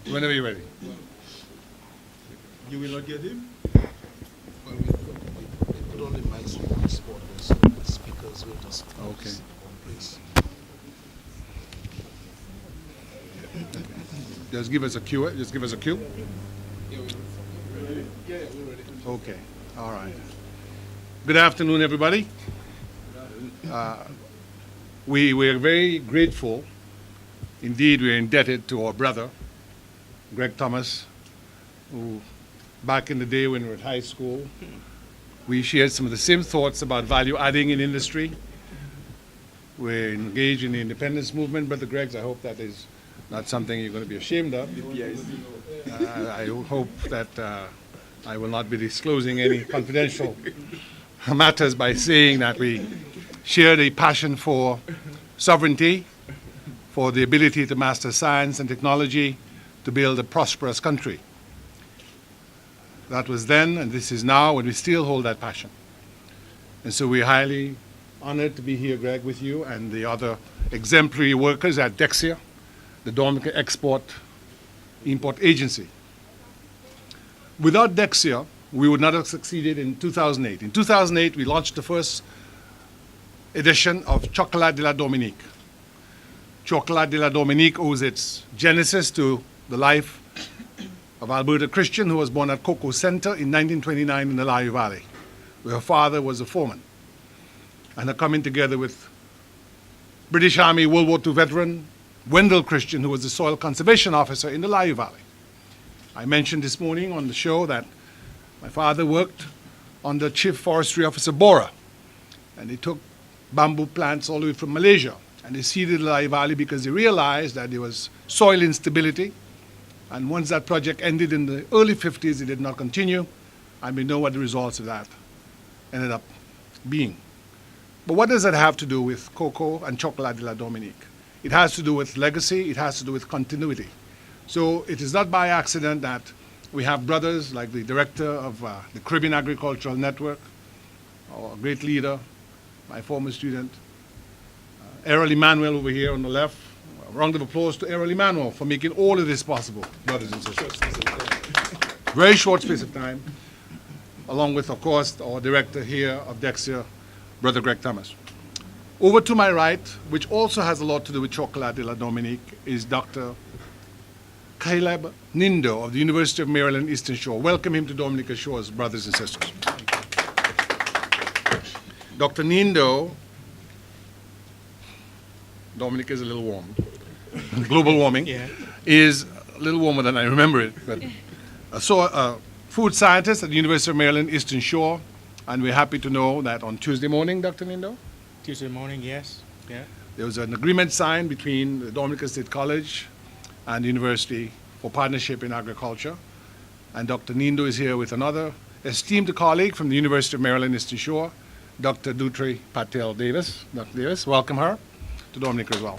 Whenever you're ready. You will not get him? Well, we put on the mics on the spot, so the speakers will just Okay. one place. Just give us a cue. Just give us a cue. Yeah, we're ready. Okay. All right. Good afternoon, everybody. We are very grateful. Indeed, we are indebted to our brother, Greg Thomas, who back in the day when we were at high school, we shared some of the same thoughts about value adding in industry. We're engaged in the independence movement, Brother Greggs. I hope that is not something you're going to be ashamed of. I hope that I will not be disclosing any confidential matters by saying that we share a passion for sovereignty, for the ability to master science and technology to build a prosperous country. That was then, and this is now, and we still hold that passion. And so we're highly honored to be here, Greg, with you and the other exemplary workers at DEXIA, the Dominica Export-Import Agency. Without DEXIA, we would not have succeeded in 2008. In 2008, we launched the first edition of Chocolat de la Dominique. Chocolat de la Dominique owes its genesis to the life of Alberta Christian, who was born at Cocoa Center in 1929 in the Layou Valley, where her father was a foreman. And her coming together with British Army World War II veteran Wendell Christian, who was the soil conservation officer in the Layou Valley. I mentioned this morning on the show that my father worked under Chief Forestry Officer Bora, and he took bamboo plants all the way from Malaysia, and they seeded the Layou Valley because they realized that there was soil instability. And once that project ended in the early 50s, it did not continue, and we know what the results of that ended up being. But what does that have to do with cocoa and Chocolat de la Dominique? It has to do with legacy, it has to do with continuity. So it is not by accident that we have brothers like the director of the Caribbean Agricultural Network, or a great leader, my former student, Errol Emmanuel over here on the left. A round of applause to Errol Emmanuel for making all of this possible, brothers and sisters. Very short space of time, along with, of course, our director here of DEXIA, Brother Greg Thomas. Over to my right, which also has a lot to do with Chocolat de la Dominique, is Dr. Caleb Nindo of the University of Maryland, Eastern Shore. Welcome him to Dominica Shores, brothers and sisters. Dr. Nindo, Dominic is a little warm. Global warming is a little warmer than I remember it. But a food scientist at the University of Maryland, Eastern Shore, and we're happy to know that on Tuesday morning, Dr. Nindo, Tuesday morning, yes. Yeah. there was an agreement signed between the Dominica State College and the University for partnership in agriculture. And Dr. Nindo is here with another esteemed colleague from the University of Maryland, Eastern Shore, Dr. Dhruti Patel-Davis. Dr. Davis, welcome her to Dominica as well.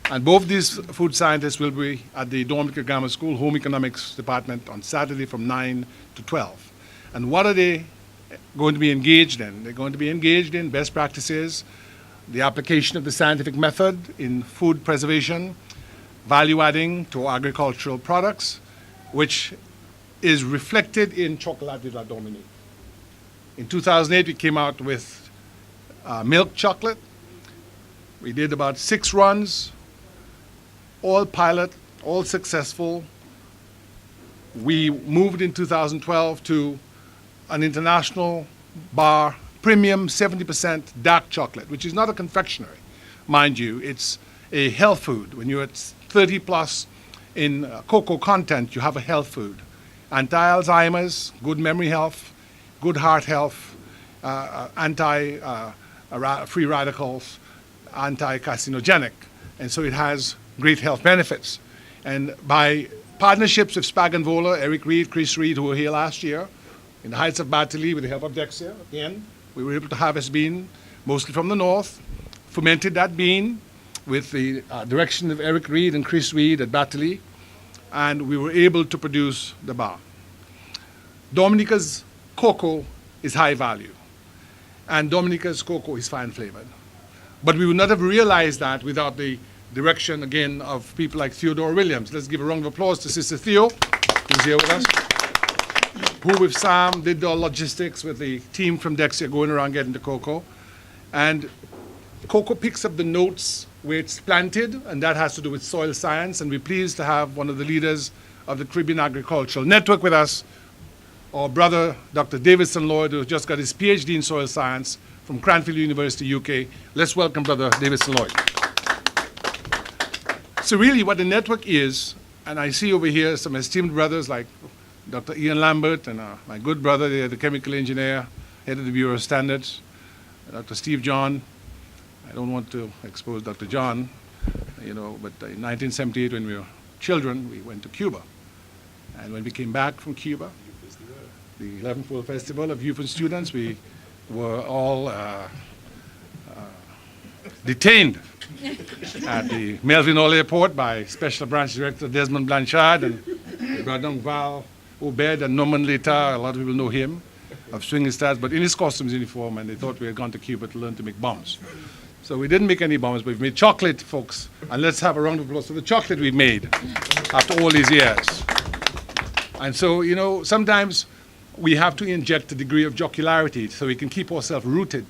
And both these food scientists will be at the Dominica Grammar School Home Economics Department on Saturday from 9 to 12. And what are they going to be engaged in? They're going to be engaged in best practices, the application of the scientific method in food preservation, value adding to agricultural products, which is reflected in Chocolat de la Dominique. In 2008, we came out with milk chocolate. We did about 6 runs, all pilot, all successful. We moved in 2012 to an international bar, premium 70% dark chocolate, which is not a confectionery, mind you. It's a health food. When you're at 30 plus in cocoa content, you have a health food. Anti-Alzheimer's, good memory health, good heart health, anti-free radicals, anti-carcinogenic. And so it has great health benefits. And by partnerships with SPAGnVOLA, Eric Reed, Chris Reed, who were here last year, in the heights of Battley with the help of DEXIA, again, we were able to harvest bean, mostly from the north, fermented that bean with the direction of Eric Reed and Chris Reed at Battley, and we were able to produce the bar. Dominica's cocoa is high value, and Dominica's cocoa is fine flavored. But we would not have realized that without the direction, again, of people like Theodore Williams. Let's give a round of applause to Sister Theo, who's here with us, who with Sam did the logistics with the team from DEXIA going around getting the cocoa. And cocoa picks up the notes where it's planted, and that has to do with soil science. And we're pleased to have one of the leaders of the Caribbean Agricultural Network with us, our brother, Dr. Davidson Lloyd, who just got his PhD in soil science from Cranfield University, UK. Let's welcome Brother Davidson Lloyd. So really what the network is, and I see over here some esteemed brothers like Dr. Ian Lambert and my good brother there, the chemical engineer, head of the Bureau of Standards, Dr. Steve John. I don't want to expose Dr. John, but in 1978 when we were children, we went to Cuba. And when we came back from Cuba, the 11th World Festival of Youth and Students, we were all detained at the Melvin Hall Airport by Special Branch Director Desmond Blanchard and Brother Val Obed and Norman Later. A lot of people know him, of Swinging Stars, but in his costumes uniform, and they thought we had gone to Cuba to learn to make bombs. So we didn't make any bombs, but we've made chocolate, folks. And let's have a round of applause for the chocolate we've made after all these years. And so, sometimes we have to inject a degree of jocularity so we can keep ourselves rooted.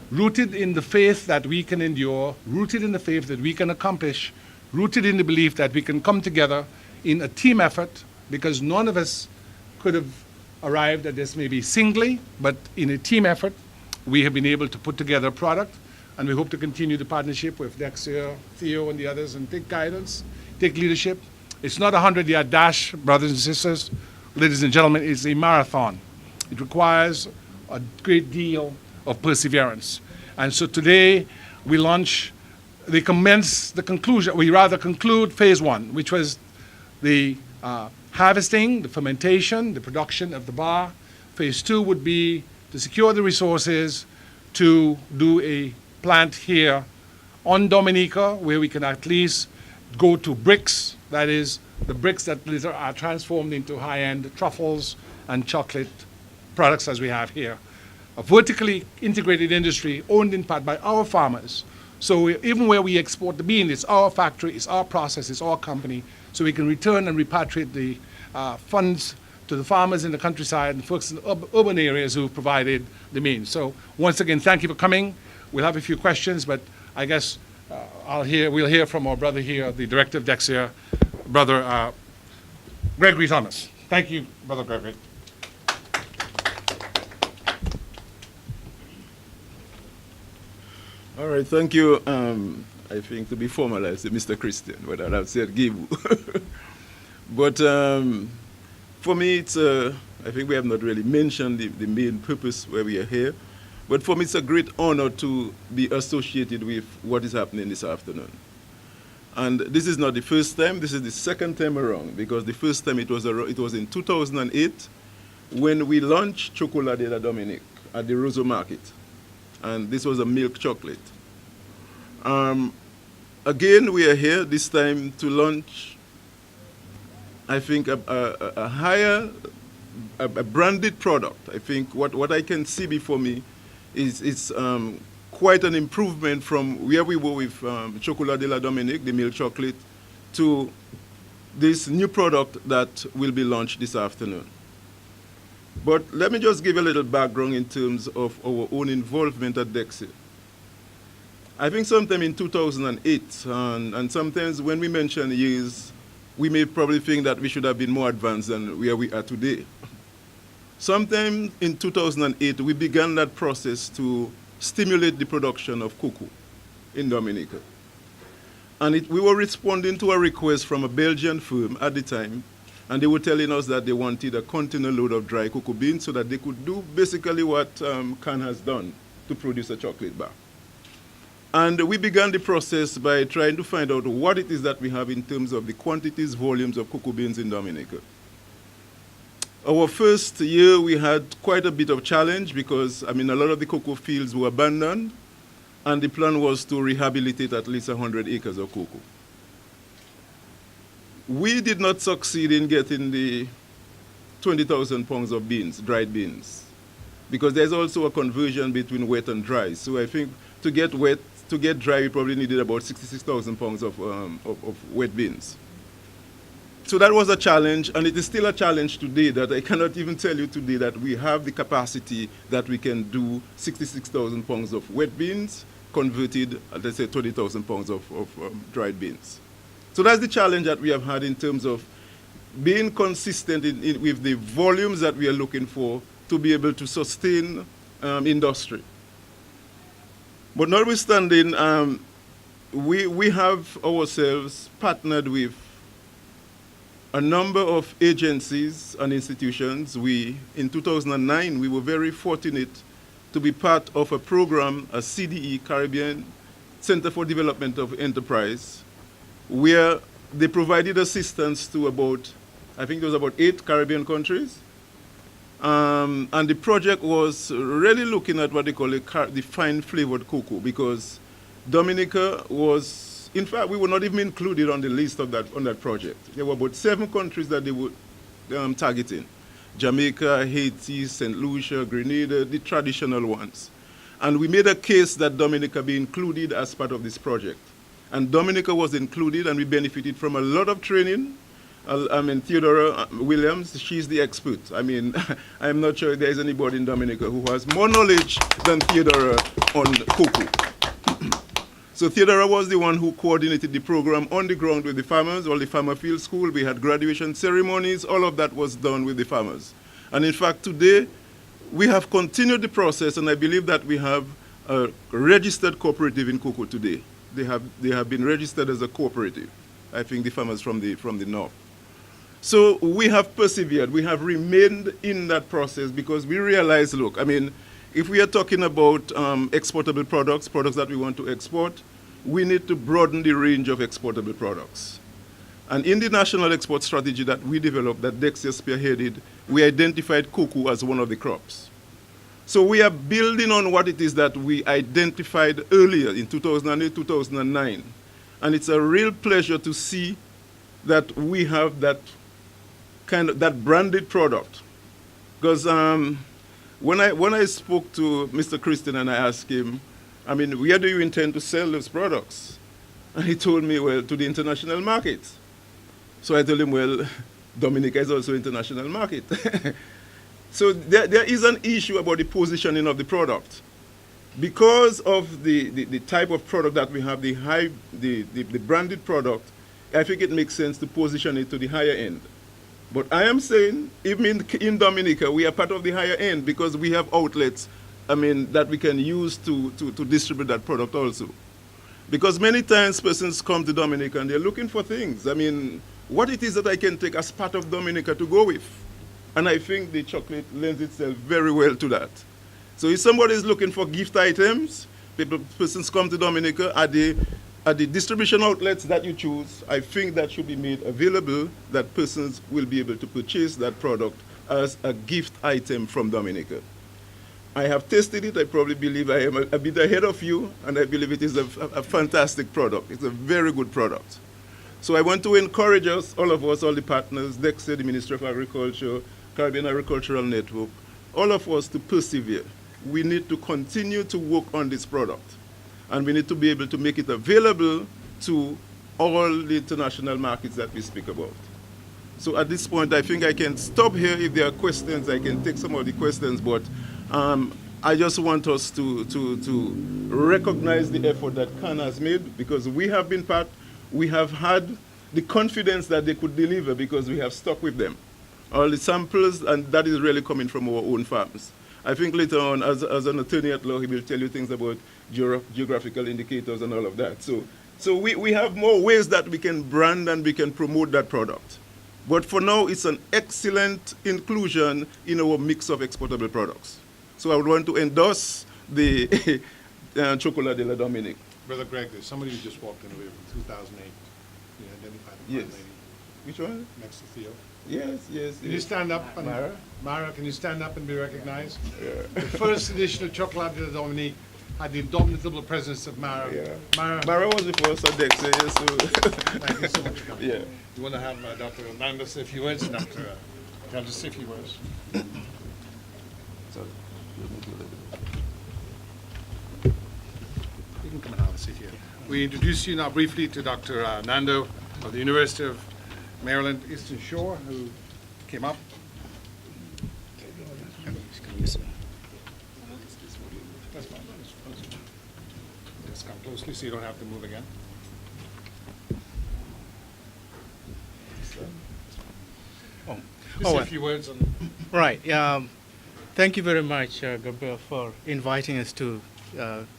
Rooted in the faith that we can endure, rooted in the faith that we can accomplish, rooted in the belief that we can come together in a team effort, because none of us could have arrived at this maybe singly, but in a team effort, we have been able to put together a product, and we hope to continue the partnership with DEXIA, Theo, and the others, and take guidance, take leadership. It's not a 100-yard dash, brothers and sisters. Ladies and gentlemen, it's a marathon. It requires a great deal of perseverance. And so today, we conclude phase one, which was the harvesting, the fermentation, the production of the bar. Phase two would be to secure the resources to do a plant here on Dominica, where we can at least go to bricks, that is, the bricks that later are transformed into high-end truffles and chocolate products as we have here. A vertically integrated industry owned in part by our farmers. So even where we export the bean, it's our factory, it's our process, it's our company, so we can return and repatriate the funds to the farmers in the countryside and folks in the urban areas who provided the means. So once again, thank you for coming. We'll have a few questions, but I guess we'll hear from our brother here, the director of DEXIA, Brother Gregory Thomas. Thank you, Brother Gregory. All right, thank you. I think to be formalized, Mr. Christian, but I've said Gibu. But for me, I think we have not really mentioned the main purpose where we are here. But for me, it's a great honor to be associated with what is happening this afternoon. And this is not the first time, this is the second time around, because the first time it was in 2008 when we launched Chocolat de la Dominique at the Roseau Market. And this was a milk chocolate. Again, we are here this time to launch, I think, a branded product. I think what I can see before me is quite an improvement from where we were with Chocolat de la Dominique, the milk chocolate, to this new product that will be launched this afternoon. But let me just give a little background in terms of our own involvement at DEXIA. I think sometime in 2008, and sometimes when we mention years, we may probably think that we should have been more advanced than where we are today. Sometime in 2008, we began that process to stimulate the production of cocoa in Dominica. And we were responding to a request from a Belgian firm at the time, and they were telling us that they wanted a container load of dry cocoa beans so that they could do basically what Can has done to produce a chocolate bar. And we began the process by trying to find out what it is that we have in terms of the quantities, volumes of cocoa beans in Dominica. Our first year, we had quite a bit of challenge because, a lot of the cocoa fields were abandoned, and the plan was to rehabilitate at least 100 acres of cocoa. We did not succeed in getting the 20,000 pounds of beans, dried beans, because there's also a conversion between wet and dry. So I think to get wet, to get dry, we probably needed about 66,000 pounds of wet beans. So that was a challenge, and it is still a challenge today that I cannot even tell you today that we have the capacity that we can do 66,000 pounds of wet beans converted, let's say 20,000 pounds of dried beans. So that's the challenge that we have had in terms of being consistent with the volumes that we are looking for to be able to sustain industry. But notwithstanding, we have ourselves partnered with a number of agencies and institutions. In 2009, we were very fortunate to be part of a program, a CDE, Caribbean Center for Development of Enterprise, where they provided assistance to about, I think there was about 8 Caribbean countries. And the project was really looking at what they call the fine flavored cocoa, because Dominica was, in fact, we were not even included on the list of on that project. There were about 7 countries that they were targeting: Jamaica, Haiti, St. Lucia, Grenada, the traditional ones. And we made a case that Dominica be included as part of this project. And Dominica was included, and we benefited from a lot of training. I mean, Theodora Williams, she's the expert. I mean, I'm not sure if there is anybody in Dominica who has more knowledge than Theodora on cocoa. So Theodora was the one who coordinated the program on the ground with the farmers, all the farmer field school. We had graduation ceremonies. All of that was done with the farmers. And in fact, today, we have continued the process, and I believe that we have a registered cooperative in cocoa today. They have been registered as a cooperative, I think the farmers from the north. So we have persevered. We have remained in that process because we realize, look, I mean, if we are talking about exportable products, products that we want to export, we need to broaden the range of exportable products. And in the national export strategy that we developed, that DEXIA spearheaded, we identified cocoa as one of the crops. So we are building on what it is that we identified earlier in 2008, 2009. And it's a real pleasure to see that we have that that branded product. Because when I spoke to Mr. Christian and I asked him, I mean, where do you intend to sell those products? And he told me, well, to the international market. So I told him, well, Dominica is also international market. So there is an issue about the positioning of the product. Because of the type of product that we have, the branded product, I think it makes sense to position it to the higher end. But I am saying, even in Dominica, we are part of the higher end because we have outlets, I mean, that we can use to distribute that product also. Because many times persons come to Dominica and they're looking for things. I mean, what it is that I can take as part of Dominica to go with. And I think the chocolate lends itself very well to that. So if somebody is looking for gift items, persons come to Dominica at the distribution outlets that you choose. I think that should be made available, that persons will be able to purchase that product as a gift item from Dominica. I have tasted it. I probably believe I am a bit ahead of you, and I believe it is a fantastic product. It's a very good product. So I want to encourage us, all of us, all the partners, DEXIA, the Ministry of Agriculture, Caribbean Agricultural Network, all of us to persevere. We need to continue to work on this product. And we need to be able to make it available to all the international markets that we speak about. So at this point, I think I can stop here. If there are questions, I can take some of the questions. But I just want us to recognize the effort that CAN has made, because we have been part, we have had the confidence that they could deliver because we have stuck with them. All the samples, and that is really coming from our own farms. I think later on, as an attorney at law, he will tell you things about geographical indicators and all of that. So we have more ways that we can brand and we can promote that product. But for now, it's an excellent inclusion in our mix of exportable products. So I would want to endorse the Chocolat de la Dominique. Brother Greg, there's somebody who just walked in the way from 2008. You identified the Yes. lady Which one? next to Theo. Yes. Can you stand up? And, Mara? Mara, can you stand up and be recognized? Yeah. The first edition of Chocolat de la Dominique had the indomitable presence of Mara. Yeah. Mara, Mara was the first at DEXIA, yes. So thank you so much for coming. yeah. You want to have Dr. Nando say a few words? Dr. Tell us a few words. So, You can come and have a seat here. We introduce you now briefly to Dr. Nindo of the University of Maryland Eastern Shore, who came up. That's fine. Just come closely so you don't have to move again. Just say a few words on. Right. Thank you very much, Gabriel, for inviting us to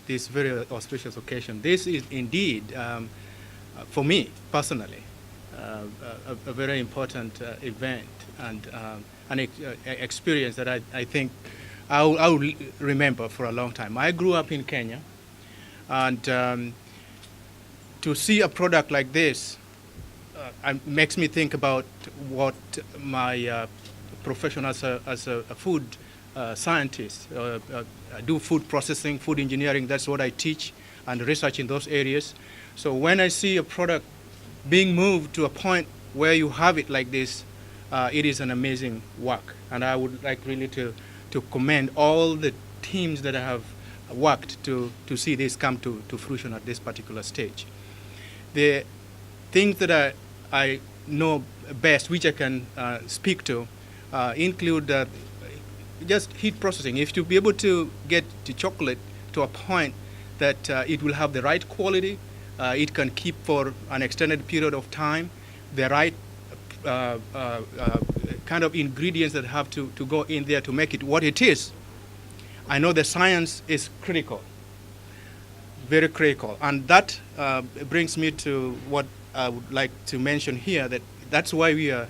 this very auspicious occasion. This is indeed, for me personally, a very important event and an experience that I think I will remember for a long time. I grew up in Kenya, and to see a product like this makes me think about what my profession as a food scientist. I do food processing, food engineering. That's what I teach and research in those areas. So when I see a product being moved to a point where you have it like this, it is an amazing work. And I would like really to commend all the teams that have worked to see this come to fruition at this particular stage. The things that I know best, which I can speak to, include just heat processing. If to be able to get the chocolate to a point that it will have the right quality, it can keep for an extended period of time, the right kind of ingredients that have to go in there to make it what it is. I know the science is critical, very critical. And that brings me to what I would like to mention here, that's why we are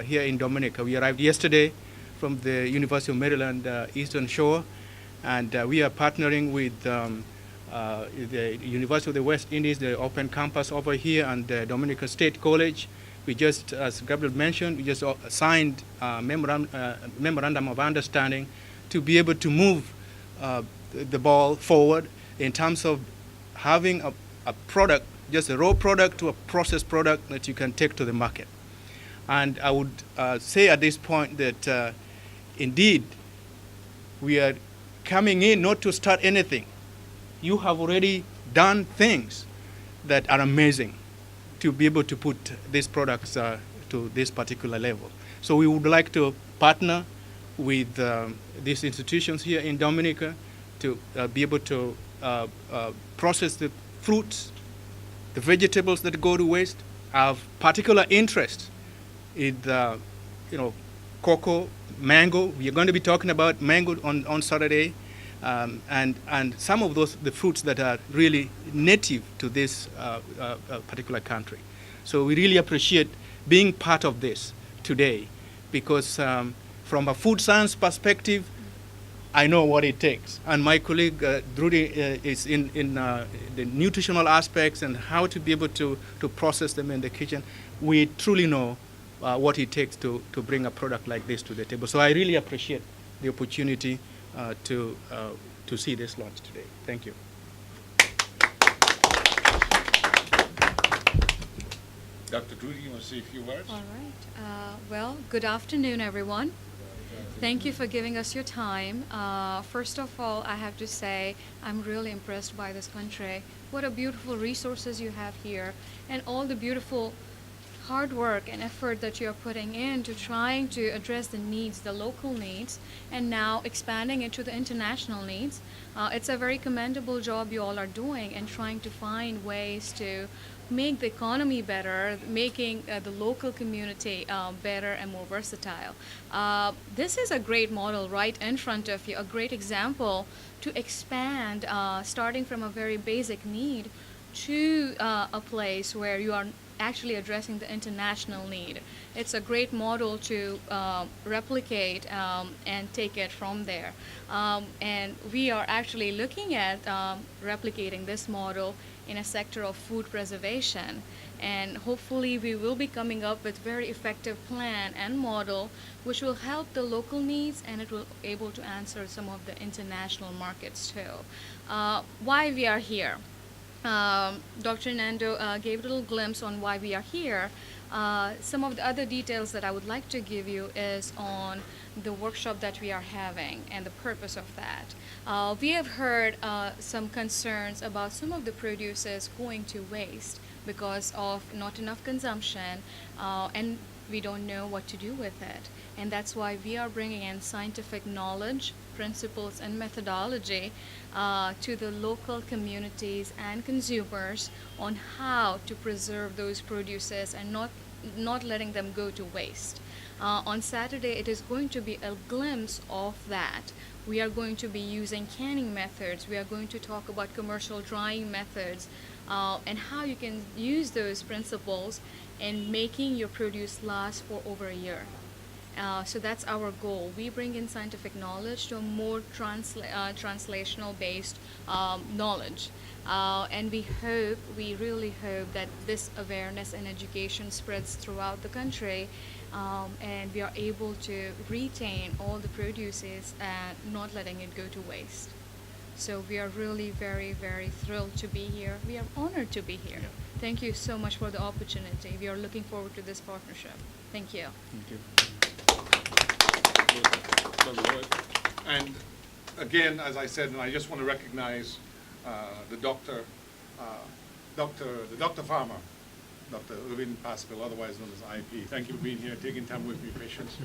here in Dominica. We arrived yesterday from the University of Maryland Eastern Shore, and we are partnering with the University of the West Indies, the open campus over here, and the Dominica State College. We just, as Gabriel mentioned, we just signed a memorandum of understanding to be able to move the ball forward in terms of having a product, just a raw product to a processed product that you can take to the market. And I would say at this point that indeed we are coming in not to start anything. You have already done things that are amazing to be able to put these products to this particular level. So we would like to partner with these institutions here in Dominica to be able to process the fruits, the vegetables that go to waste. I have particular interest in cocoa, mango. We are going to be talking about mango on Saturday, and some of the fruits that are really native to this particular country. So we really appreciate being part of this today, because from a food science perspective, I know what it takes. And my colleague Dhruti is in the nutritional aspects and how to be able to process them in the kitchen. We truly know what it takes to bring a product like this to the table. So I really appreciate the opportunity to see this launch today. Thank you. Dr. Dhruti, you want to say a few words? All right. Well, good afternoon, everyone. Thank you for giving us your time. First of all, I have to say I'm really impressed by this country. What a beautiful resources you have here, and all the beautiful hard work and effort that you're putting into trying to address the needs, the local needs, and now expanding it to the international needs. It's a very commendable job you all are doing and trying to find ways to make the economy better, making the local community better and more versatile. This is a great model right in front of you, a great example to expand, starting from a very basic need to a place where you are actually addressing the international need. It's a great model to replicate and take it from there. And we are actually looking at replicating this model in a sector of food preservation. And hopefully we will be coming up with very effective plan and model which will help the local needs, and it will be able to answer some of the international markets too. Why we are here? Dr. Nindo gave a little glimpse on why we are here. Some of the other details that I would like to give you is on the workshop that we are having and the purpose of that. We have heard some concerns about some of the produces going to waste because of not enough consumption, and we don't know what to do with it. And that's why we are bringing in scientific knowledge, principles, and methodology to the local communities and consumers on how to preserve those produces and not letting them go to waste. On Saturday, it is going to be a glimpse of that. We are going to be using canning methods. We are going to talk about commercial drying methods and how you can use those principles in making your produce last for over a year. So that's our goal. We bring in scientific knowledge to a more translational based knowledge. And we really hope that this awareness and education spreads throughout the country, and we are able to retain all the produces and not letting it go to waste. So we are really very, very thrilled to be here. We are honored to be here. Yeah. Thank you so much for the opportunity. We are looking forward to this partnership. Thank you. Thank you. And again, as I said, and I just want to recognize the doctor farmer, Dr. Irvin Pascal, otherwise known as IP. Thank you for being here, taking time with me, patience.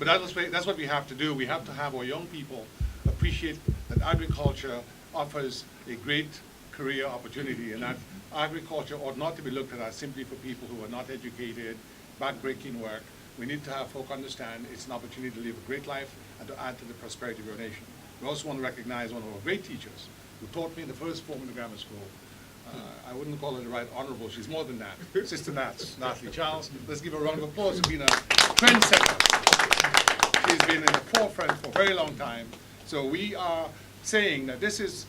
But that's what we have to do. We have to have our young people appreciate that agriculture offers a great career opportunity, and that agriculture ought not to be looked at as simply for people who are not educated, backbreaking work. We need to have folk understand it's an opportunity to live a great life and to add to the prosperity of our nation. We also want to recognize one of our great teachers who taught me in the first form in the grammar school. I wouldn't call her the right honorable, she's more than that. Sister Natalie Charles. Let's give her a round of applause for being a trendsetter. She's been in the forefront for a very long time. So we are saying that this is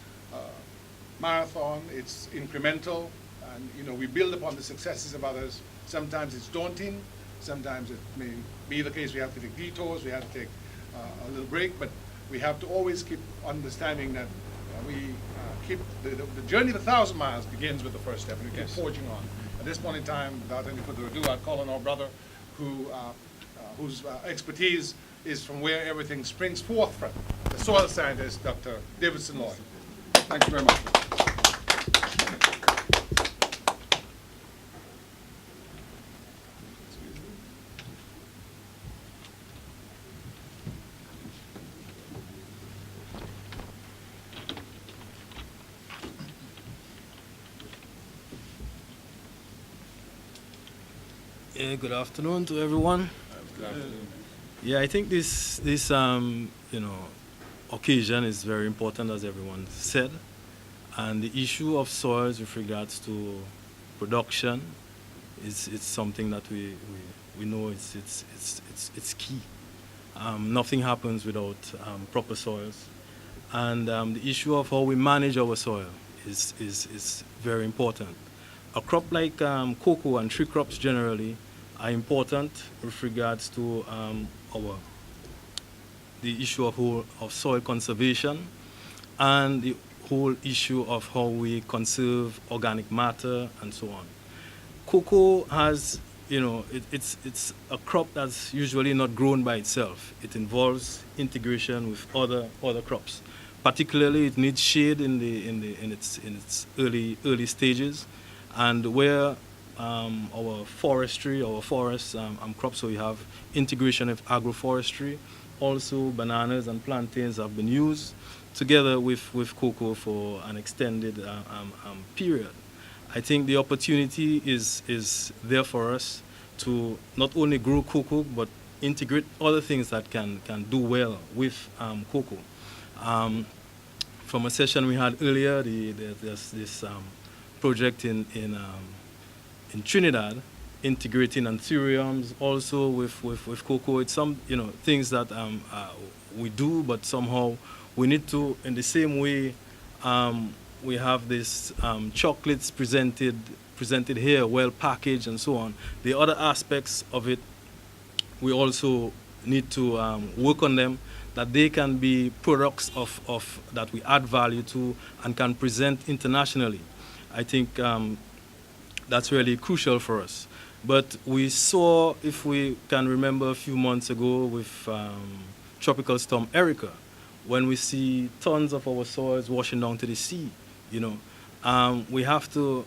marathon, it's incremental, and we build upon the successes of others. Sometimes it's daunting, sometimes it may be the case we have to take detours, we have to take a little break, but we have to always keep understanding that we keep the journey of 1,000 miles begins with the first step, and we keep forging on. At this point in time, without any further ado, I'd call on our brother whose expertise is from where everything springs forth from, the soil scientist, Dr. Davidson, Lloyd. Thank you very much. Yeah, good afternoon to everyone. Good afternoon. Yeah, I think this occasion is very important, as everyone said, and the issue of soils with regards to production it's something that we know it's key. Nothing happens without proper soils, and the issue of how we manage our soil is very important. A crop like cocoa and tree crops generally are important with regards to the issue of soil conservation and the whole issue of how we conserve organic matter and so on. Cocoa has, it's a crop that's usually not grown by itself. It involves integration with other crops. Particularly, it needs shade in its early stages. And where our forest crops, so we have integration of agroforestry, also bananas and plantains have been used together with cocoa for an extended period. I think the opportunity is there for us to not only grow cocoa, but integrate other things that can do well with cocoa. From a session we had earlier, there's this project in Trinidad, integrating anthuriums also with cocoa. It's some things that we do, but somehow we need to, in the same way we have this chocolates presented here, well packaged and so on. The other aspects of it, we also need to work on them, that they can be products of that we add value to and can present internationally. I think that's really crucial for us. But we saw, if we can remember a few months ago with Tropical Storm Erica, when we see tons of our soils washing down to the sea, we have to,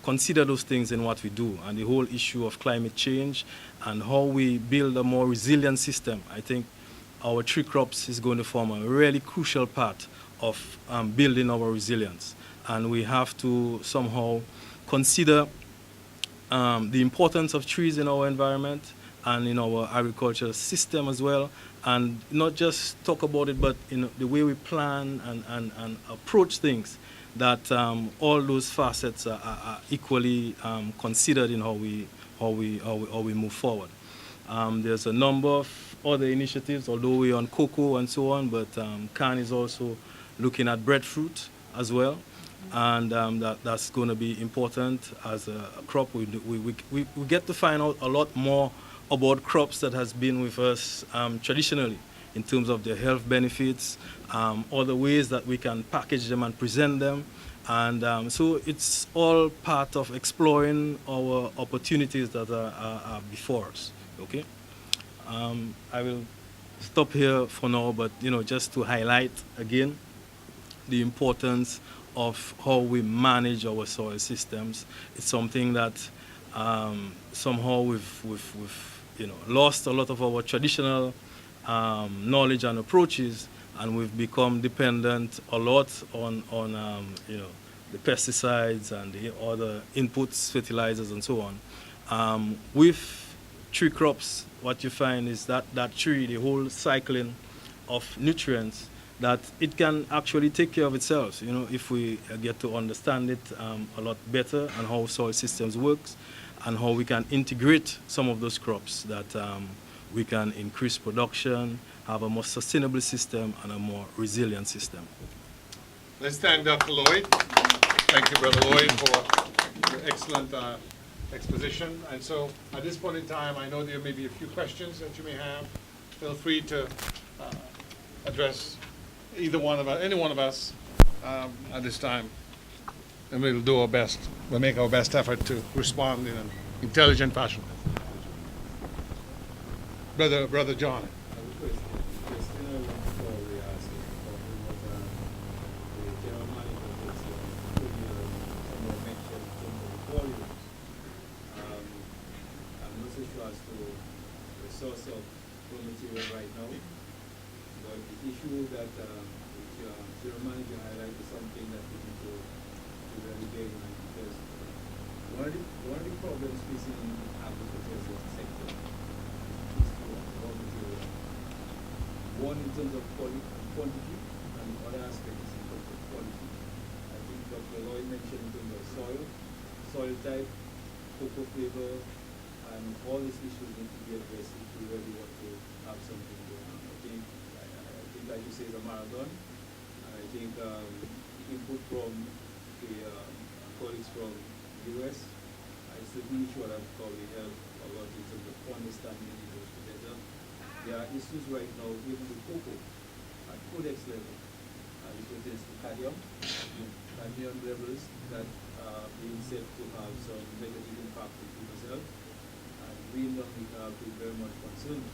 consider those things in what we do, and the whole issue of climate change and how we build a more resilient system. I think our tree crops is going to form a really crucial part of building our resilience, and we have to somehow consider the importance of trees in our environment and in our agricultural system as well, and not just talk about it, but the way we plan and approach things, that all those facets are equally considered in how we move forward. There's a number of other initiatives, although we're on cocoa and so on, but Can is also looking at breadfruit as well, and that's going to be important as a crop. We get to find out a lot more about crops that has been with us traditionally, in terms of their health benefits, other ways that we can package them and present them. And so it's all part of exploring our opportunities that are before us, okay? I will stop here for now, but just to highlight again the importance of how we manage our soil systems. It's something that somehow we've lost a lot of our traditional knowledge and approaches, and we've become dependent a lot on the pesticides and the other inputs, fertilizers, and so on. With tree crops, what you find is that tree, the whole cycling of nutrients, that it can actually take care of itself, if we get to understand it a lot better, and how soil systems works, and how we can integrate some of those crops, that we can increase production, have a more sustainable system, and a more resilient system. Let's thank Dr. Lloyd. Thank you, Brother Lloyd, for your excellent exposition. And so at this point in time, I know there may be a few questions that you may have. Feel free to address any one of us at this time, and we'll do our best. We'll make our best effort to respond in an intelligent fashion. Brother John. Right now, but the issue that your manager highlighted is something that we need to really bear in mind, because one of the problems facing in the agricultural sector is raw material. One in terms of quantity, and the other aspect is in terms of quality. I think Dr. Lloyd mentioned in terms of soil type, cocoa flavor, and all these issues need to be addressed if we really want to have something going on. I think, like you say, it's a marathon. I think the input from the colleagues from the US, is certainly sure that probably help a lot in terms of understanding the issues better. There are issues right now, even with cocoa, at codex level, it pertains to cadmium levels that are being said to have some negative impact on people's health. We in Dominica have been very much concerned,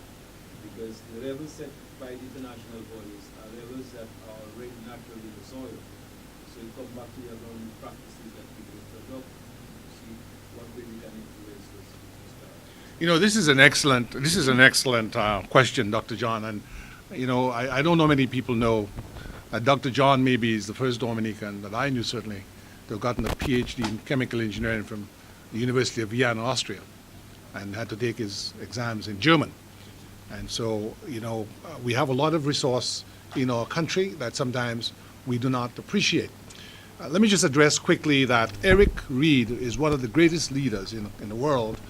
because the levels set by the international bodies are levels that are already naturally in the soil. So you come back to the agronomic practices that people adopt to see what way we can influence this. This is an excellent question, Dr. John, and I don't know many people know that Dr. John maybe is the first Dominican that I knew, certainly, to have gotten a PhD in chemical engineering from the University of Vienna, Austria, and had to take his exams in German. And so, we have a lot of resource in our country that sometimes we do not appreciate. Let me just address quickly that Eric Reed is one of the greatest leaders in the world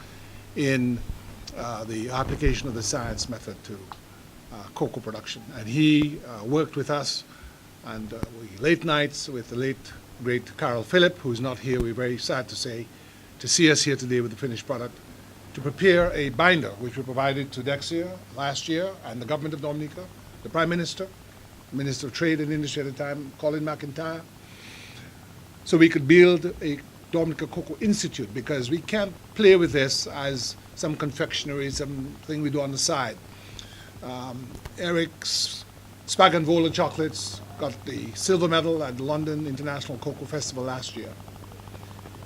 in the application of the science method to cocoa production. And he worked with us, and late nights with the late, great Carol Phillip, who's not here, we're very sad to say, to see us here today with the finished product, to prepare a binder, which we provided to DEXIA last year, and the government of Dominica, the Prime Minister, Minister of Trade and Industry at the time, Colin McIntyre. so we could build a Dominica Cocoa Institute, because we can't play with this as some confectionery, something we do on the side. Eric's SPAGnVOLA chocolates got the silver medal at the London International Cocoa Festival last year.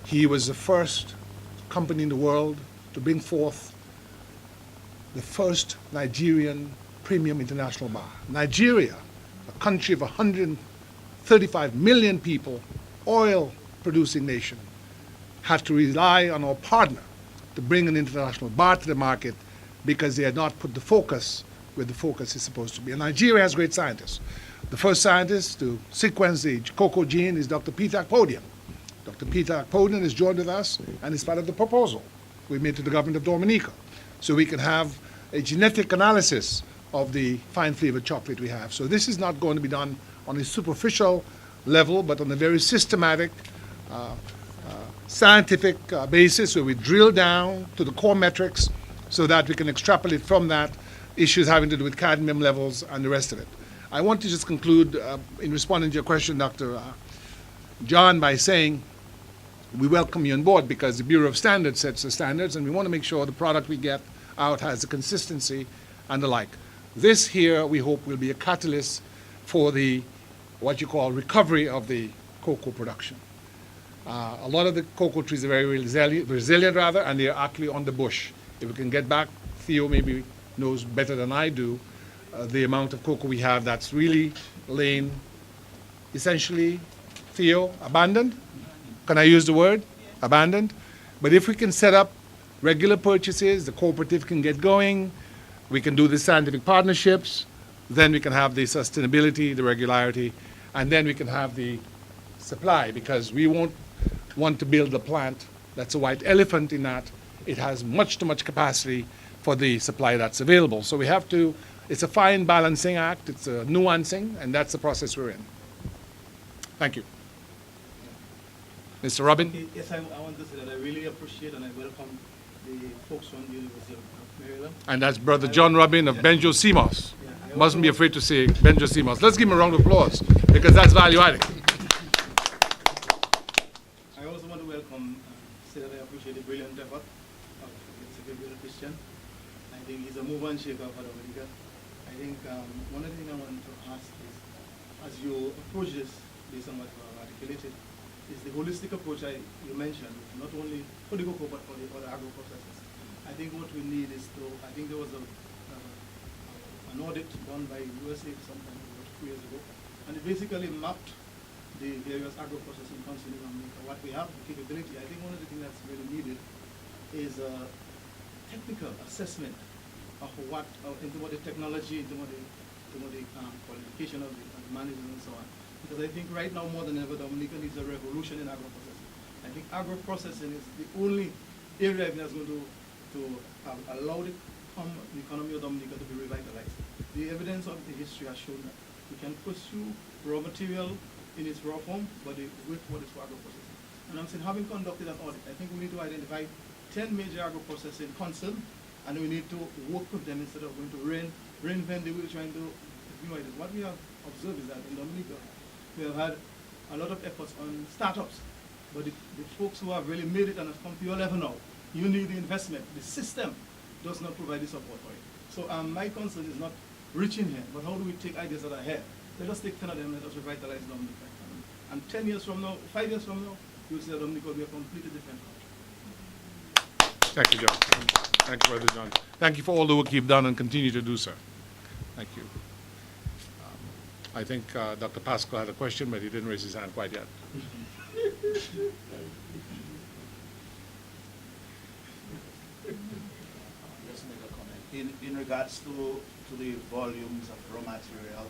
He was the first company in the world to bring forth the first Nigerian premium international bar. Nigeria, a country of 135 million people, oil-producing nation, had to rely on our partner to bring an international bar to the market because they had not put the focus where the focus is supposed to be. And Nigeria has great scientists. The first scientist to sequence the cocoa gene is Dr. Peter Akpodian. Dr. Peter Akpodian is joined with us and is part of the proposal we made to the government of Dominica, so we can have a genetic analysis of the fine flavored chocolate we have. So this is not going to be done on a superficial level, but on a very systematic, scientific basis, where we drill down to the core metrics so that we can extrapolate from that issues having to do with cadmium levels and the rest of it. I want to just conclude in responding to your question, Dr. John, by saying we welcome you on board, because the Bureau of Standards sets the standards, and we want to make sure the product we get out has the consistency and the like. This here, we hope, will be a catalyst for the, what you call, recovery of the cocoa production. A lot of the cocoa trees are very resilient, and they are actually on the bush. If we can get back, Theo maybe knows better than I do, the amount of cocoa we have that's really laying, essentially, Theo, abandoned? Can I use the word? Abandoned? But if we can set up regular purchases, the cooperative can get going, we can do the scientific partnerships, then we can have the sustainability, the regularity, and then we can have the supply, because we won't want to build a plant that's a white elephant in that it has much too much capacity for the supply that's available. So we have to, it's a fine balancing act, it's a nuancing, and that's the process we're in. Thank you. Mr. Robin? Okay, yes, I want to say that I really appreciate and I welcome the folks from the University of Maryland. And that's Brother John Robin of Benjo Seamos. Yeah, Mustn't be afraid to say Benjo Seamos. Let's give him a round of applause, because that's value adding. I also want to welcome, say that I appreciate the brilliant effort of Gabriel Christian. I think he's a mover and shaker for Dominica. I think one of the things I want to ask is, as you approach this, based on what you have articulated, is the holistic approach you mentioned, not only for the cocoa but for the other agro-processes. I think what we need is to, I think there was an audit done by USA sometime about 2 years ago, and it basically mapped the various agro-processing countries in America. What we have, the capability, I think one of the things that's really needed is a technical assessment of what, into what the technology, into what the qualification of the managers and so on. Because I think right now more than ever, Dominica needs a revolution in agro-processing. I think agro-processing is the only area that's going to allow the economy of Dominica to be revitalized. The evidence of the history has shown that we can pursue raw material in its raw form, but with what is for agro-processing. And I'm saying, having conducted an audit, I think we need to identify 10 major agro-processing concerns, and we need to work with them instead of going to reinvent the wheel, trying to new ideas. What we have observed is that in Dominica, we have had a lot of efforts on startups, but the folks who have really made it and have come to your level now, you need the investment. The system does not provide the support for it. So my concern is not reaching here, but how do we take ideas that are here? Let us take 10 of them, let us revitalize Dominica. And 10 years from now, 5 years from now, you'll see that Dominica will be a completely different country. Thank you, John. Thank you, Brother John. Thank you for all the work you've done and continue to do, sir. Thank you. I think Dr. Pascal had a question, but he didn't raise his hand quite yet. Just make a comment. In regards to the volumes of raw material,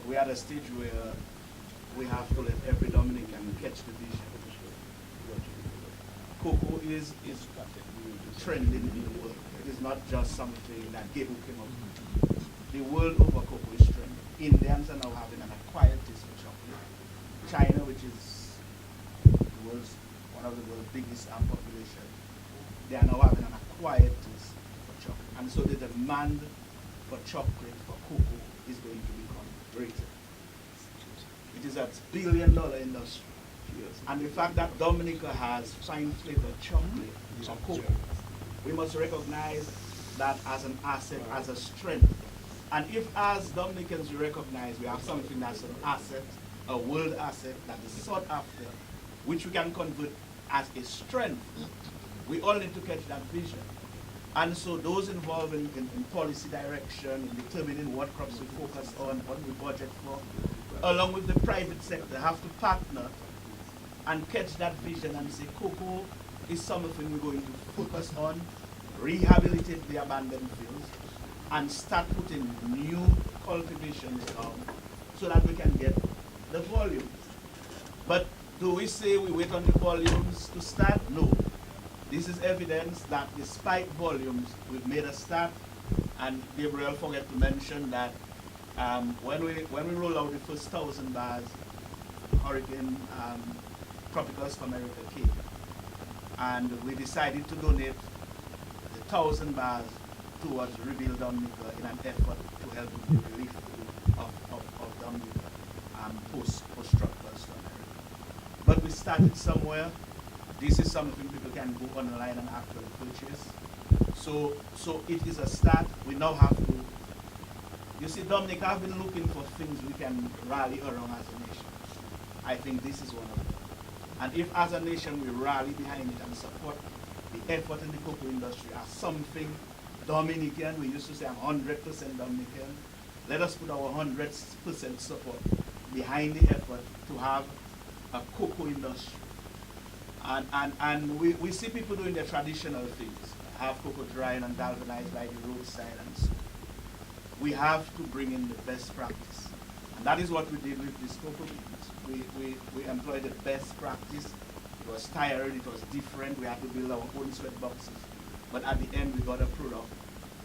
we're at a stage where we have to let every Dominican catch the vision. Cocoa is trending in the world. It is not just something that Gabriel came up with. The world over cocoa is trending. Indians are now having an acquired taste for chocolate. China, which is one of the world's biggest population, they are now having an acquired taste for chocolate. And so the demand for chocolate, for cocoa, is going to become greater. It is a $1 billion industry And the fact that Dominica has fine flavored chocolate or cocoa, we must recognize that as an asset, as a strength. And if as Dominicans we recognize we have something that's an asset, a world asset that is sought after, which we can convert as a strength, we all need to catch that vision. And so those involved in policy direction, in determining what crops we focus on, what we budget for, along with the private sector, have to partner and catch that vision and say cocoa is something we're going to focus on, rehabilitate the abandoned fields, and start putting new cultivations down so that we can get the volume. But do we say we wait on the volumes to start? No. This is evidence that despite volumes, we've made a start. And Gabriel forgot to mention that when we roll out the first 1,000 bars, Hurricane Tropicals for America came. And we decided to donate the 1,000 bars towards Rebuild Dominica in an effort to help with the relief of Dominica post-Tropicals to America. But we started somewhere. This is something people can go online and actually purchase. So it is a start. We now have to, you see, Dominica, I've been looking for things we can rally around as a nation. I think this is one of them. And if as a nation we rally behind it and support the effort in the cocoa industry as something Dominican, we used to say I'm 100% Dominican, let us put our 100% support behind the effort to have a cocoa industry. And we see people doing their traditional things, have cocoa dried and galvanized by the roadside and so. We have to bring in the best practice. And that is what we did with this cocoa beans. We employed the best practice. It was tired, it was different, we had to build our own sweat boxes. But at the end we got a product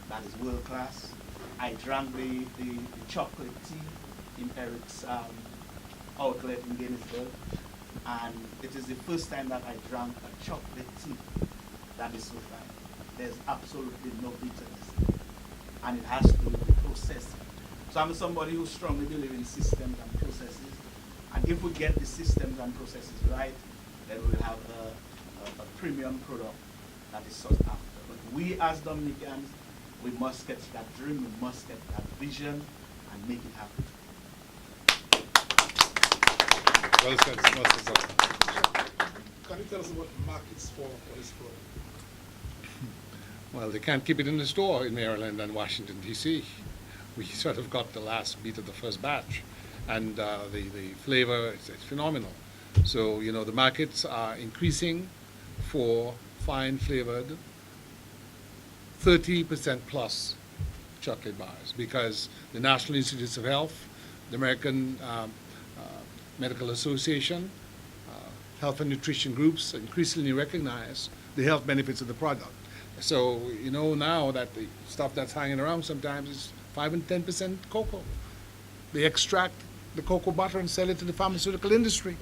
that is world class. I drank the chocolate tea in Eric's outlet in Gainesville. And it is the first time that I drank a chocolate tea that is so fine. There's absolutely no bitterness. And it has to do with the processing. So I'm somebody who strongly believes in systems and processes. And if we get the systems and processes right, then we'll have a premium product that is sought after. But we as Dominicans, we must catch that dream, we must get that vision and make it happen. Well said. Well said. Can you tell us about markets for this product? Well, they can't keep it in the store in Maryland and Washington, D.C. We sort of got the last beat of the first batch, and the flavor is phenomenal. So, you know, the markets are increasing for fine flavored 30% plus chocolate bars because the National Institutes of Health, the American Medical Association, health and nutrition groups increasingly recognize the health benefits of the product. So you know now that the stuff that's hanging around sometimes is 5 and 10% cocoa. They extract the cocoa butter and sell it to the pharmaceutical industry.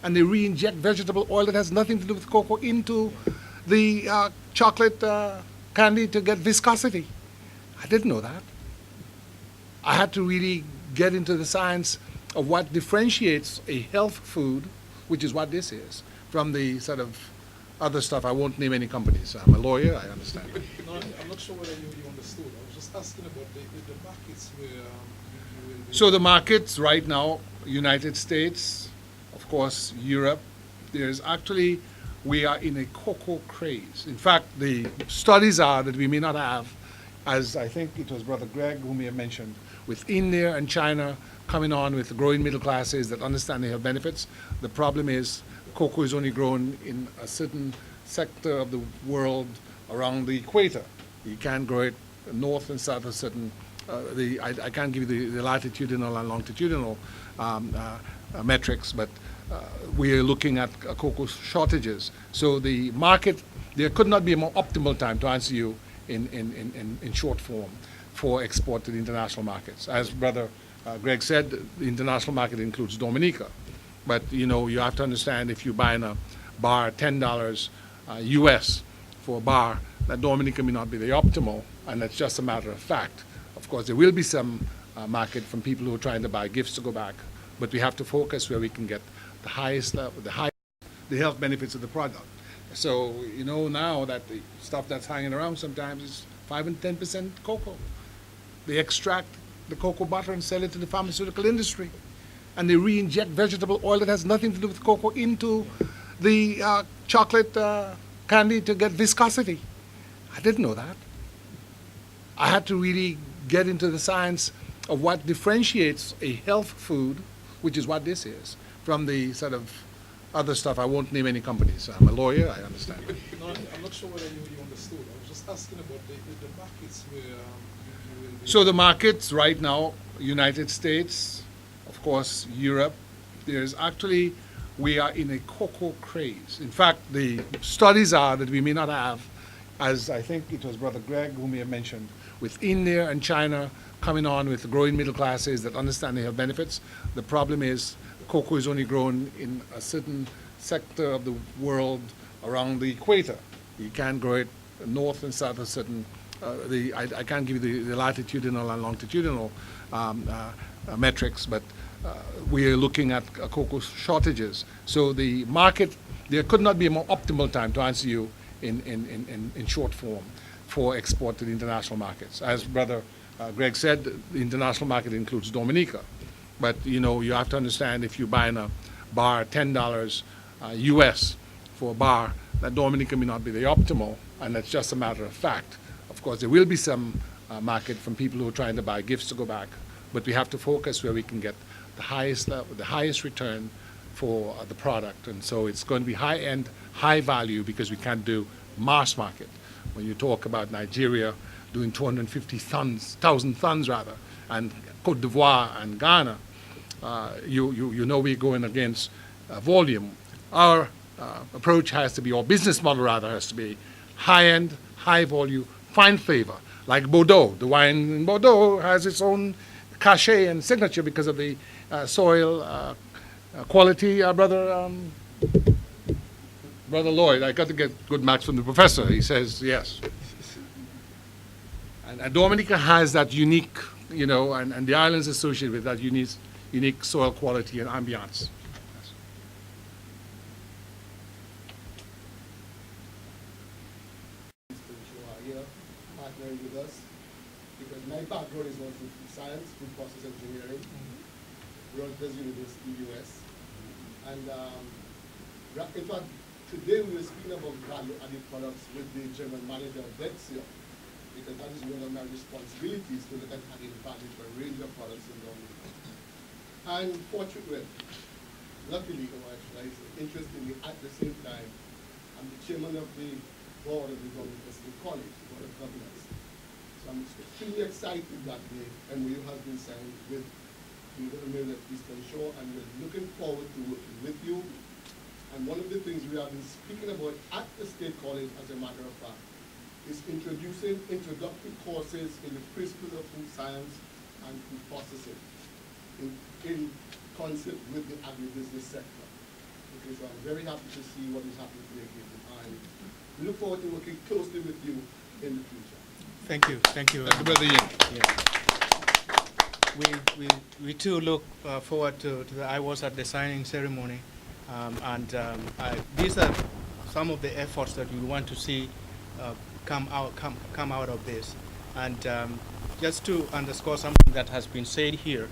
And they re-inject vegetable oil that has nothing to do with cocoa into the chocolate candy to get viscosity. I didn't know that. I had to really get into the science of what differentiates a health food, which is what this is, from the sort of other stuff. I won't name any companies. I'm a lawyer, I understand. No, I'm not sure whether you understood. I was just asking about the markets where you will be. So the markets right now, United States, of course, Europe, there's actually, we are in a cocoa craze. In fact, the studies are that we may not have, as I think it was Brother Greg who may have mentioned, with India and China coming on with the growing middle classes that understand the health benefits. The problem is cocoa is only grown in a certain sector of the world around the equator. You can't grow it north and south of certain, I can't give you the latitudinal and longitudinal metrics, but we are looking at cocoa shortages. So the market, there could not be a more optimal time to answer you in short form for export to the international markets. As Brother Greg said, the international market includes Dominica. But you know, you have to understand if you're buying a bar $10 US for a bar, that Dominica may not be the optimal, and that's just a matter of fact. Of course, there will be some market from people who are trying to buy gifts to go back, but we have to focus where we can get the highest level, the health benefits of the product. So you know now that the stuff that's hanging around sometimes is 5 and 10% cocoa. They extract the cocoa butter and sell it to the pharmaceutical industry, and they re-inject vegetable oil that has nothing to do with cocoa into the chocolate candy to get viscosity. I didn't know that. I had to really get into the science of what differentiates a health food, which is what this is, from the sort of other stuff. I won't name any companies. I'm a lawyer, I understand. No, I'm not sure whether you understood. I was just asking about the markets where you will be. So the markets right now, United States, of course, Europe, there's actually, we are in a cocoa craze. In fact, the studies are that we may not have, as I think it was Brother Greg who may have mentioned, with India and China coming on with the growing middle classes that understand the health benefits. The problem is cocoa is only grown in a certain sector of the world around the equator. You can't grow it north and south of certain, I can't give you the latitudinal and longitudinal metrics, but we are looking at cocoa shortages. So the market, there could not be a more optimal time to answer you in short form for export to the international markets. As Brother Greg said, the international market includes Dominica. But you know, you have to understand, if you're buying a bar $10 US for a bar, that Dominica may not be the optimal, and that's just a matter of fact. Of course, there will be some market from people who are trying to buy gifts to go back, but we have to focus where we can get the highest level, the highest return for the product. And so it's going to be high-end, high value, because we can't do mass market. When you talk about Nigeria doing 250,000 tons rather, and Cote d'Ivoire and Ghana, you know we're going against volume. Our approach has to be, or business model rather, has to be high-end, high volume, fine flavor. Like Bordeaux, the wine in Bordeaux has its own cachet and signature because of the soil quality. Brother Lloyd, I got to get good marks from the professor. He says yes. And Dominica has that unique, you know, and the islands associated with that unique soil quality and ambiance. Here partnering with us, because my background is also food science, food process engineering, Rutgers University, US. And in fact, today we were speaking about value-added products with the German manager of DEXIA, because that is one of my responsibilities, to look at adding value for a range of products in Dominica. And fortunately, luckily, or should I say, interestingly, at the same time, I'm the chairman of the board of the Dominica State College, Board of Governors. So I'm extremely excited that the MOU has been signed with the Middle Eastern Shore, and we're looking forward to working with you. And one of the things we have been speaking about at the State College, as a matter of fact, is introducing introductory courses in the principles of food science and food processing in concert with the agribusiness sector. Okay, so I'm very happy to see what is happening here, and we look forward to working closely with you in the future. Thank you. Thank you. Thank you, Brother Yin. Yeah. We too look forward to the, I was at the signing ceremony, these are some of the efforts that we want to see come out of this. And just to underscore something that has been said here,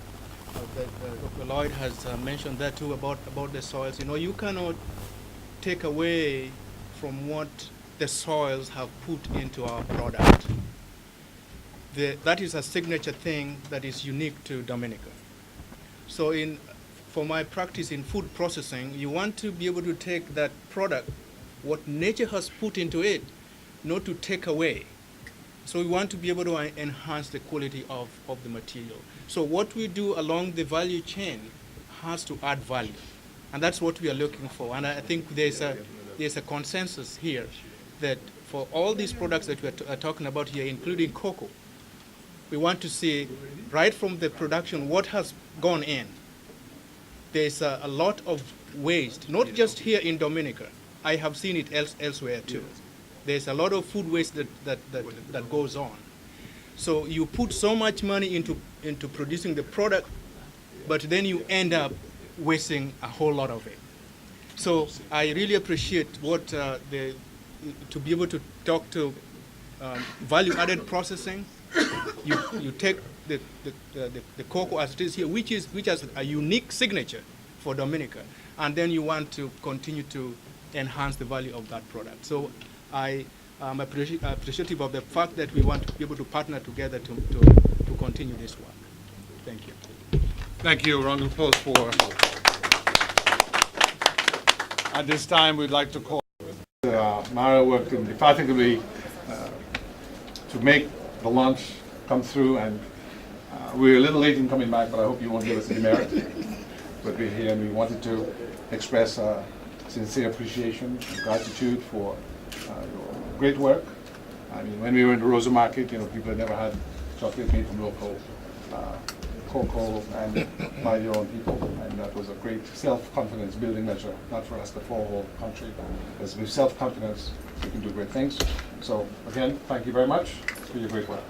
Dr. Lloyd has mentioned that too about the soils. You know, you cannot take away from what the soils have put into our product. That is a signature thing that is unique to Dominica. So for my practice in food processing, you want to be able to take that product, what nature has put into it, not to take away. So we want to be able to enhance the quality of the material. So what we do along the value chain has to add value. And that's what we are looking for. And I think there's a consensus here that for all these products that we are talking about here, including cocoa, we want to see right from the production what has gone in. There's a lot of waste, not just here in Dominica. I have seen it elsewhere too. There's a lot of food waste that goes on. So you put so much money into producing the product, but then you end up wasting a whole lot of it. So I really appreciate what to be able to talk to value-added processing. You take the cocoa as it is here, which has a unique signature for Dominica, and then you want to continue to enhance the value of that product. So I am appreciative of the fact that we want to be able to partner together to continue this work. Thank you. Thank you. Round of applause for. At this time, we'd like to call Mara worked indefatigably to make the launch come through, and we're a little late in coming back, but I hope you won't give us any merit. But we're here, and we wanted to express sincere appreciation and gratitude for your great work. I mean, when we were in the Rosa Market, people had never had chocolate made from local cocoa and by your own people, and that was a great self-confidence building measure, not for us but for the whole country. As with self-confidence, we can do great things. So again, thank you very much for your great work.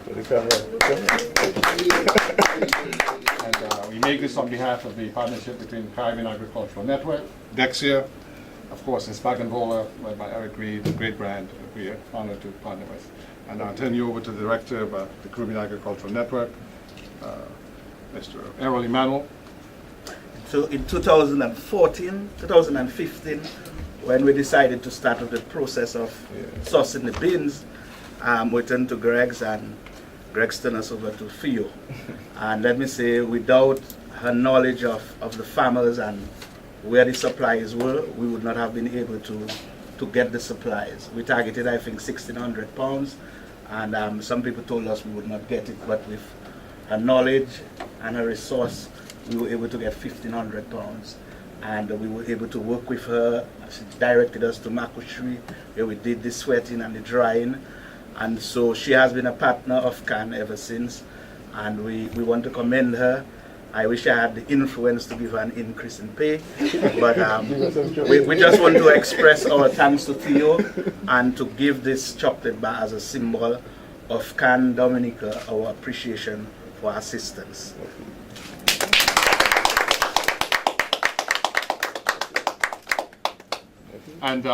And we make this on behalf of the partnership between the Caribbean Agricultural Network, DEXIA, of course, and SPAGnVOLA, led by Eric Reed, a great brand that we are honored to partner with. And I'll turn you over to the director of the Caribbean Agricultural Network, Mr. Errol Emmanuel. So in 2015, when we decided to start with the process of sourcing the beans, we turned to Greg's, and Greg turned us over to Theo. And let me say, without her knowledge of the farmers and where the supplies were, we would not have been able to get the supplies. We targeted, I think, 1,600 pounds, and some people told us we would not get it, but with her knowledge and her resource, we were able to get 1,500 pounds. And we were able to work with her. She directed us to Makushri, where we did the sweating and the drying. And so she has been a partner of CAN ever since, and we want to commend her. I wish I had the influence to give her an increase in pay, but we just want to express our thanks to Theo and to give this chocolate bar as a symbol of CAN Dominica, our appreciation for assistance. And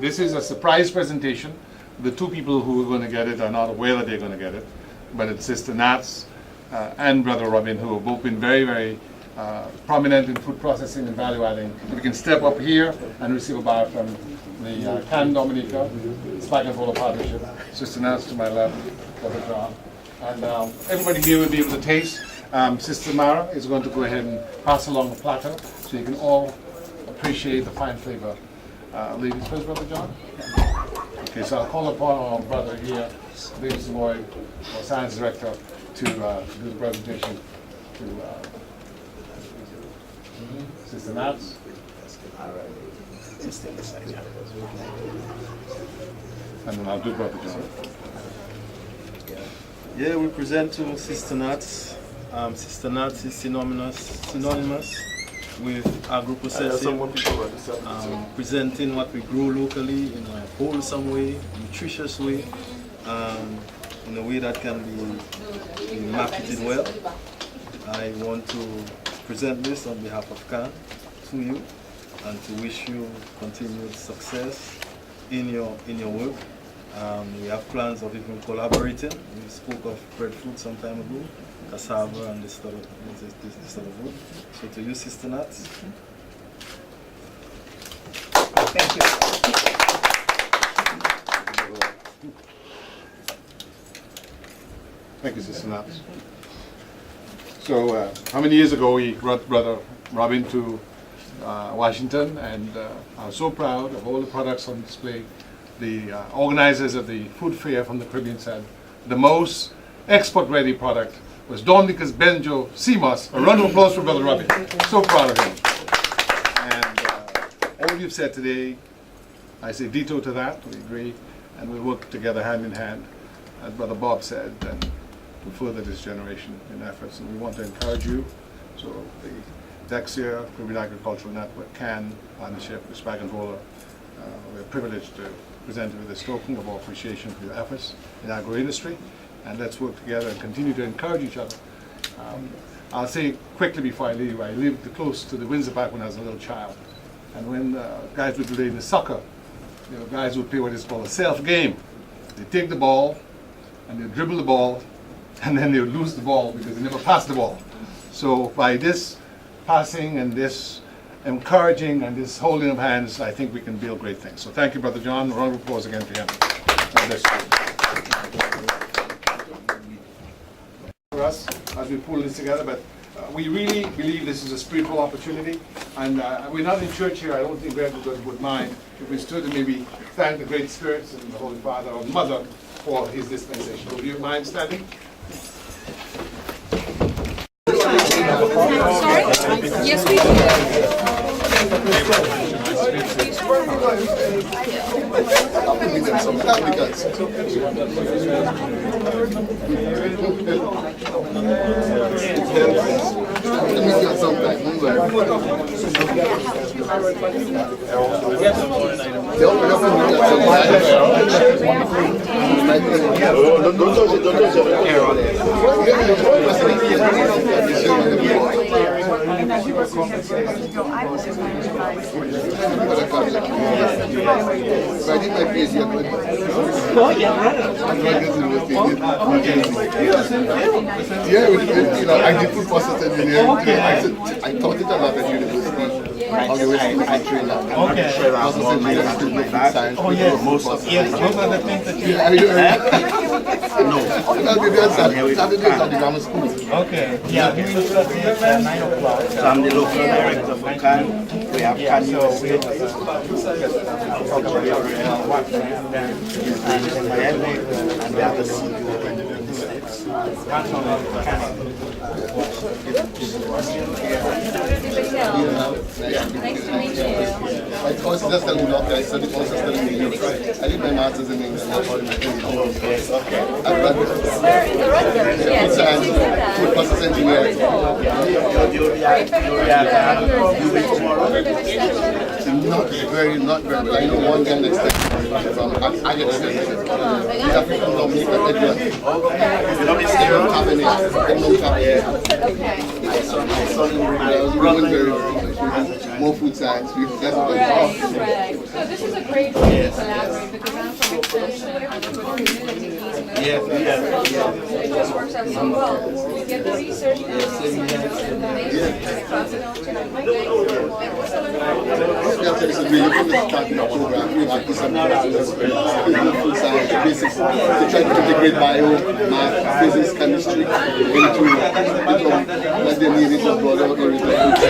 this is a surprise presentation. The two people who are going to get it are not aware that they're going to get it, but it's Sister Nats and Brother Robin, who have both been very, very prominent in food processing and value adding. We can step up here and receive a bar from the CAN Dominica, SPAGnVOLA partnership. Sister Nats to my left, Brother John. And everybody here will be able to taste. Sister Mara is going to go ahead and pass along the platter so you can all appreciate the fine flavor. Ladies first, Brother John? Okay, so I'll call upon our brother here, Davidson, Lloyd, our science director, to do the presentation to Sister Nats. And then I'll do Brother John. Yeah, we present to Sister Nats. Sister Nats is synonymous with agro-processing, presenting what we grow locally in a wholesome way, nutritious way, in a way that can be marketed well. I want to present this on behalf of CAN to you and to wish you continued success in your work. We have plans of even collaborating. We spoke of breadfruit some time ago, cassava and this sort of food. So to you, Sister Nats. Thank you. Thank you, Sister Nats. So, how many years ago we brought Brother Robin to Washington, and I was so proud of all the products on display. The organizers of the food fair from the Caribbean said the most export-ready product was Dominica's Benjo CMOS. A round of applause for Brother Robin. So proud of him. And all you've said today, I say ditto to that. We agree, and we'll work together hand in hand, as Brother Bob said, and to further this generation in efforts. And we want to encourage you. So the DEXIA, Caribbean Agricultural Network, CAN partnership with SPAGnVOLA, we're privileged to present you with this token of our appreciation for your efforts in agro industry, and let's work together and continue to encourage each other. I'll say quickly before I leave, I lived close to the Windsor Park when I was a little child. And when guys would play in the soccer, guys would play what is called a self-game. They take the ball, and they dribble the ball, and then they would lose the ball because they never passed the ball. So by this passing and this encouraging and this holding of hands, I think we can build great things. So thank you, Brother John. A round of applause again for him. God bless you. For us, as we pull this together, but we really believe this is a spiritual opportunity, and we're not in church here. I don't think Greg would mind if we stood and maybe thank the great spirits and the Holy Father or Mother for his dispensation. Would you mind standing? Sorry? Yes, we do. I did food process engineering. I taught it a lot at university. How the West Indies train that. Okay. Process engineering, science. Oh yes, most of those are the things that you. No. Saturdays at the grammar school. Okay. Yeah, we will start at 9 o'clock. So I'm the local director for CAN. We have CAN USA. And we have the CEO. Nice to meet you. My course is just telling me, okay, I studied also studying in English. I did my master's in English. Okay. I've graduated. Where in the Rutgers? Yes, Science, food process engineering. Not very well. I know one guy next time from I get extension. He's African Dominique and Errol. More food science. Right. So this is a great way to collaborate because I'm from extension and I'm from community engagement. It just works out so well. We get the research and pass it on to the This is really from the starting of the program. We have some food science, basics, to try to integrate bio, math, physics, chemistry into what they need for broader areas of food science.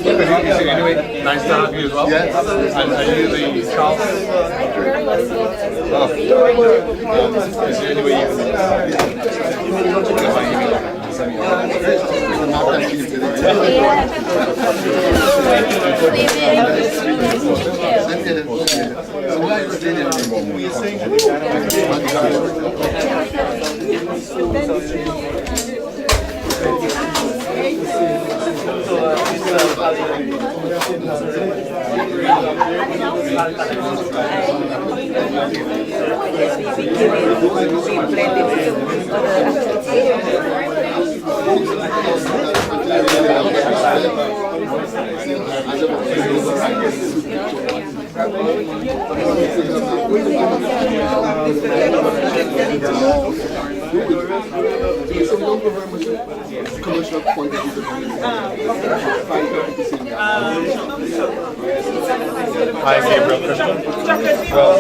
Gabriel Christian, anyway, nice to have you as well. Yes. And are you the Charles? Is there any way you commercial point of view. Hi, Gabriel Christian. Well,